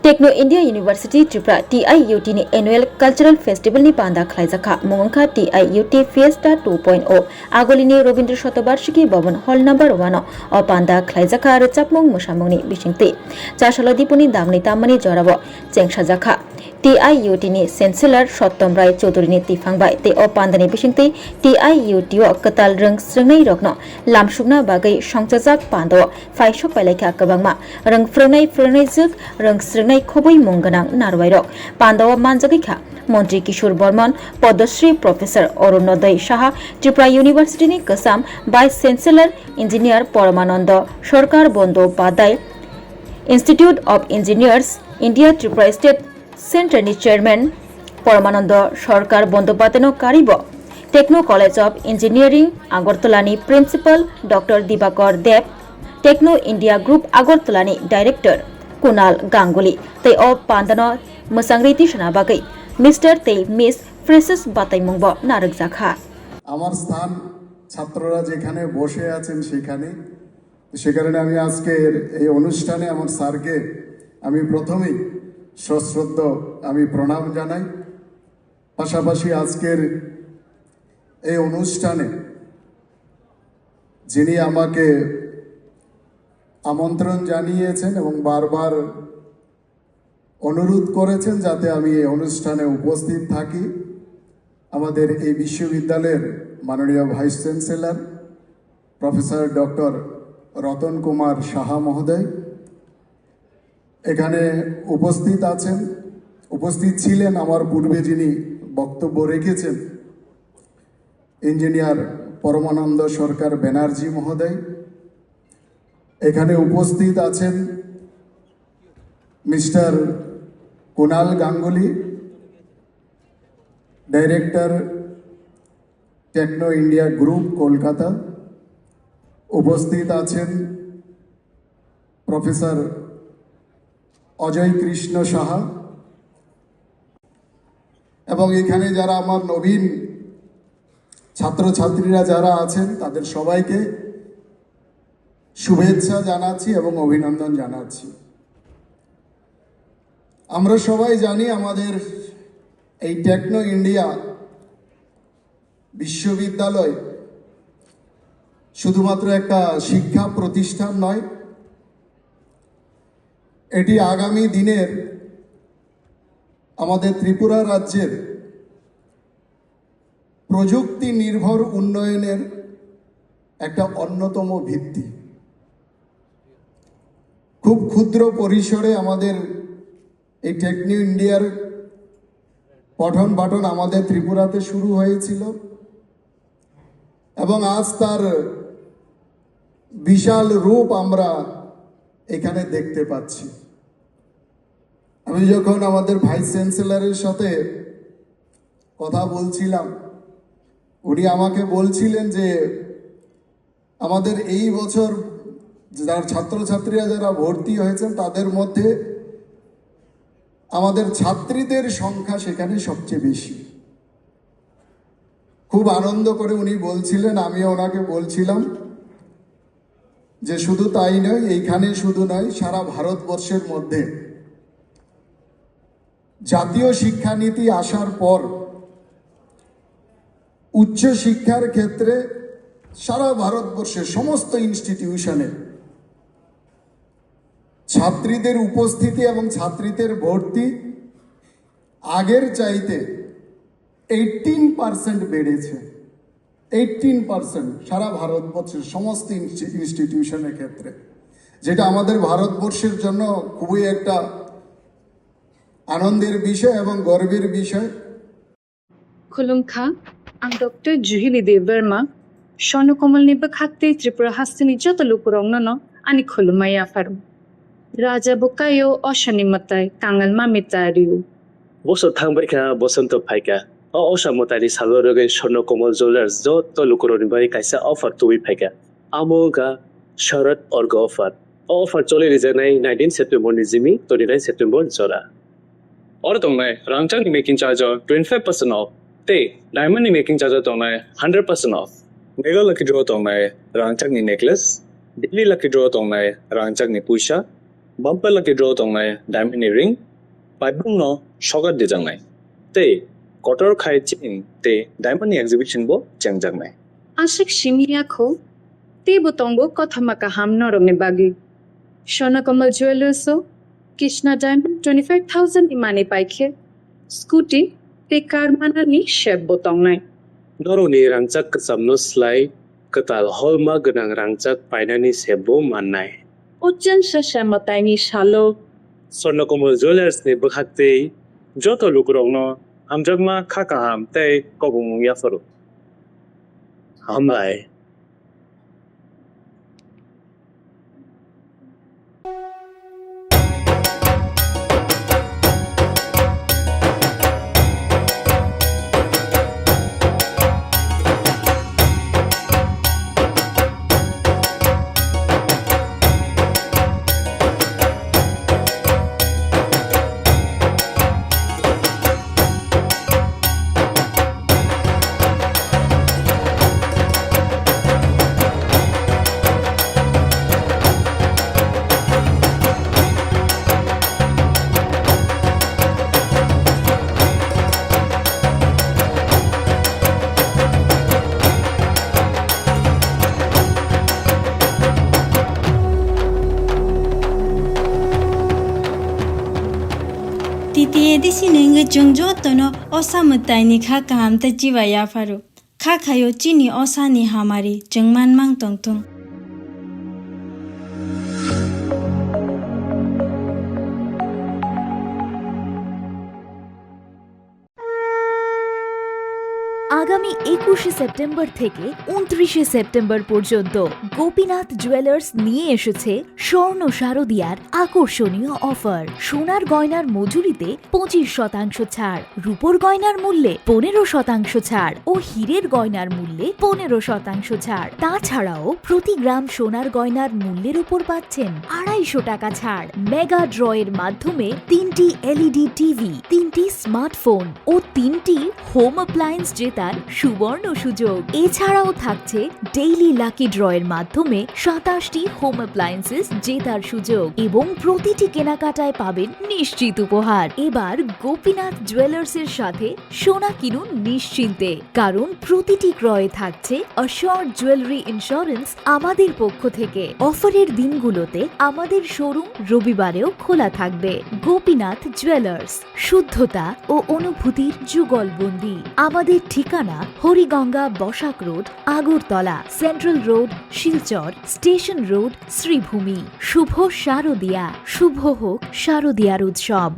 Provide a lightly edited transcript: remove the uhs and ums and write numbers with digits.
Techno India University Tripura TIUT ni Annual Cultural Festival ni panda khlaijaka mongkha TIUT Fiesta 2.0 agolini Robindra Shatobarshiki Bhavan Hall number 1 o panda khlaijaka aro chapmong musamongni bisingti Chasalodipuni damni tamani jorabo chengsajaka TIUT ni Chancellor Sottom Rai Choudhury ni tifangbai te o pandani bisingti TIUT o katal rang srengnai rokno lamsukna bagai songchajak pando faisok pailakha kabangma rang frnai juk rang srengnai khoboi mongganang narwairok pandawa manjagikha মন্ত্রী Kishore Barman Padmashri professor Arunoday Saha Tripura university ni kasam vice chancellor engineer Paramananda Sarkar Bandyopadhyay institute of engineers India Tripura state centre ni chairman Paramananda Sarkar Bandyopadhyay কারিব Techno college of engineering Agartala ni principal doctor Dibakar Deb Techno India group Agartala ni director Kunal Ganguly tei o pandano mosangriti shana bagai mister তে miss freshers বাতাইমংব নারকজাখা আমার স্থান ছাত্ররা যেখানে বসে আছেন সেখানে আমি আজকের এই অনুষ্ঠানে আমার স্যারকে আমি প্রথমেই সশ্রদ্ধ আমি প্রণাম জানাই পাশাপাশি আজকের এই অনুষ্ঠানে যিনি আমাকে আমন্ত্রণ জানিয়েছেন এবং বারবার অনুরোধ করেছেন যাতে আমি এই অনুষ্ঠানে উপস্থিত থাকি আমাদের এই বিশ্ববিদ্যালয়ের মাননীয় vice chancellor professor doctor Ratan Kumar Saha মহোদয় এখানে উপস্থিত ছিলেন আমার পূর্বে যিনি বক্তব্য রেখেছেন ইঞ্জিনিয়ার পরমানন্দ সরকার ব্যানার্জি মহোদয় এখানে উপস্থিত আছেন mister Kunal Ganguly director Techno India group Kolkata উপস্থিত আছেন প্রফেসর অজয় কৃষ্ণ সাহা এবং এখানে যারা আমার নবীন ছাত্রছাত্রীরা যারা আছেন তাদের সবাইকে শুভেচ্ছা জানাচ্ছি এবং অভিনন্দন জানাচ্ছি আমরা সবাই জানি আমাদের এই টেকনো ইন্ডিয়া বিশ্ববিদ্যালয় শুধুমাত্র একটা শিক্ষা প্রতিষ্ঠান নয় এটি আগামী দিনের আমাদের ত্রিপুরা রাজ্যের প্রযুক্তি নির্ভর উন্নয়নের একটা অন্যতম ভিত্তি খুব ক্ষুদ্র পরিসরে আমাদের এই টেকনো ইন্ডিয়ার পঠন পাঠন আমাদের ত্রিপুরাতে শুরু হয়েছিল এবং আজ তার বিশাল রূপ আমরা এখানে দেখতে পাচ্ছি আমি যখন আমাদের ভাইস চ্যান্সেলরের সাথে কথা বলছিলাম উনি আমাকে বলছিলেন যে আমাদের এই বছর যারা ছাত্রছাত্রীরা যারা ভর্তি হয়েছেন তাদের মধ্যে আমাদের ছাত্রীদের সংখ্যা সেখানে সবচেয়ে বেশি খুব আনন্দ করে উনি বলছিলেন আমিও ওনাকে বলছিলাম যে শুধু তাই নয় এইখানে শুধু নয় সারা ভারতবর্ষের মধ্যে জাতীয় শিক্ষানীতি আসার পর উচ্চ শিক্ষার ক্ষেত্রে সারা ভারতবর্ষের সমস্ত ইনস্টিটিউশনে ছাত্রীদের উপস্থিতি এবং ছাত্রীদের ভর্তি আগের চাইতে 18% বেড়েছে 18% সারা ভারতবর্ষের সমস্ত ইনস্টিটিউশনের ক্ষেত্রে যেটা আমাদের ভারতবর্ষের জন্য খুবই একটা আনন্দের বিষয় এবং গর্বের বিষয় খুলুমখা আং ডক্টর জুহিলি দেববর্মা স্বর্ণকমল নিবখাতে ত্রিপুরা হাস্তিনি যত লুকুরংন আনি খুলুমাইয়া ফারুম রাজা বুকায়ো অশানিমতাই কাঙ্গাল মামিতারিউ বছর থাংবাইখা বসন্ত ফাইকা অসামতারি সালরগে স্বর্ণকমল জুয়েলার্স যত লুকুরনিবাই কাইসা অফার তুই ফাইকা আমোগা শরৎ অর্গ অফার চলে রিজানাই 19 সেপ্টেম্বর নিজিমি 29 সেপ্টেম্বর জরা Or tongmai rangchang ni making charge 25% off. Te diamond ni making charge tongmai 100% off. Mega lucky draw tongmai rangchang ni necklace. Daily lucky draw tongmai rangchang ni puisha. bumper lucky draw tong nai diamond ring pai bung no shogat de jang nai te kotor khai chin te diamond exhibition bo jang jang nai আশিক শিমিয়া খো তে বতঙ্গ কথা মাকা হাম নরমে বাগি Swarnakamal জুয়েলার্সও Krishna diamond 25,000 ইমানে পাইখে স্কুটি তে কার মানানি শেব বতং নাই Noro ni rangchak kasamno slai katal holma ganang rangchak painani sebo manai. Ujjain শ্যামতাইনি শালো Sornokomol Jewelers ni bakhate joto lukurong no hamjagma khakaham tei kobung yafaru. Hamai. Titi di sini nge jongjo tono osa mutai ni kha kaham ta jiwa ya faru. Kha khayo chini osa ni hamari jengman mang tong tong. আগামী 21শে September থেকে 29শে September পর্যন্ত Gopinath jewellers নিয়ে এসেছে স্বর্ণ শারদিয়ার আকর্ষণীয় offer. সোনার গয়নার মজুরিতে 25% ছাড়, রূপোর গয়নার মূল্যে 15% ছাড় ও হীরের গয়নার মূল্যে 15% ছাড়। তাছাড়াও প্রতি গ্রাম সোনার গয়নার মূল্যের উপর পাচ্ছেন 250 টাকা ছাড়। মেগা ড্রয়ের মাধ্যমে 3টি এলইডি টিভি, 3টি স্মার্টফোন ও 3টি হোম অ্যাপ্লায়েন্স জেতার সুবর্ণ সুযোগ। এছাড়াও থাকছে ডেইলি লাকি ড্রয়ের মাধ্যমে 27টি হোম অ্যাপ্লায়েন্সেস জেতার সুযোগ এবং প্রতিটি কেনাকাটায় পাবেন নিশ্চিত উপহার। এবার গোপীনাথ জুয়েলার্সের সাথে সোনা কিনুন নিশ্চিন্তে, কারণ প্রতিটি ক্রয়ে থাকছে অ্যাশিওরড জুয়েলারি ইন্স্যুরেন্স আমাদের পক্ষ থেকে। অফারের দিনগুলোতে আমাদের শোরুম রবিবারেও খোলা থাকবে। গোপীনাথ জুয়েলার্স, শুদ্ধতা ও অনুভূতির যুগলবন্দি। আমাদের ঠিকানা Hariganga Basak road, Agartala, central road, Silchar, station road, Sribhumi. শুভ শারদিয়া, শুভ হোক শারদিয়ার উৎসব।